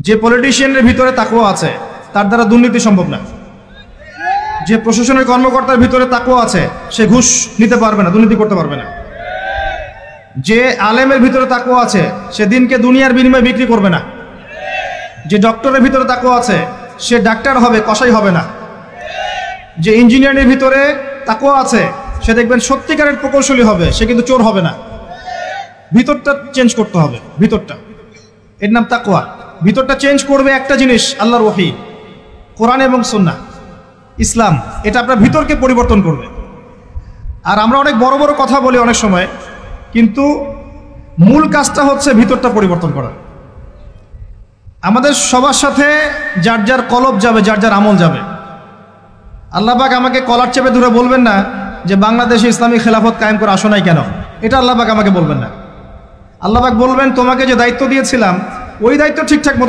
যে পলিটিশিয়ানের ভিতরে তাকওয়া আছে তার দ্বারা দুর্নীতি সম্ভব না। যে প্রশাসনের কর্মকর্তার ভিতরে তাকওয়া আছে সে ঘুষ নিতে পারবে না, দুর্নীতি করতে পারবে না। যে আলেমের ভিতরে তাকওয়া আছে সে দিনকে দুনিয়ার বিনিময়ে বিক্রি করবে না। যে ডক্টরের ভিতরে তাকওয়া আছে সে ডাক্তার হবে, কসাই হবে না। যে ইঞ্জিনিয়ারের ভিতরে তাকওয়া আছে সে দেখবেন সত্যিকারের প্রকৌশলী হবে, সে কিন্তু চোর হবে না। ভিতরটা চেঞ্জ করতে হবে, ভিতরটা, এর নাম তাকওয়া। ভিতরটা চেঞ্জ করবে একটা জিনিস, আল্লাহর ওহী, কোরআন এবং সুন্নাহ, ইসলাম। এটা আপনার ভিতরকে পরিবর্তন করবে। আর আমরা অনেক বড় বড় কথা বলি অনেক সময়, কিন্তু মূল কাজটা হচ্ছে ভিতরটা পরিবর্তন করা। আমাদের সবার সাথে যার যার কলব যাবে, যার যার আমল যাবে। আল্লাহ পাক আমাকে কলার চেপে ধরে বলবেন না যে বাংলাদেশে ইসলামী খেলাফত কায়েম করে আসো নাই কেন, এটা আল্লাহ পাক আমাকে বলবেন না। আল্লাহ পাক বলবেন তোমাকে যে দায়িত্ব দিয়েছিলাম ওই দায়িত্ব ঠিকঠাক মতো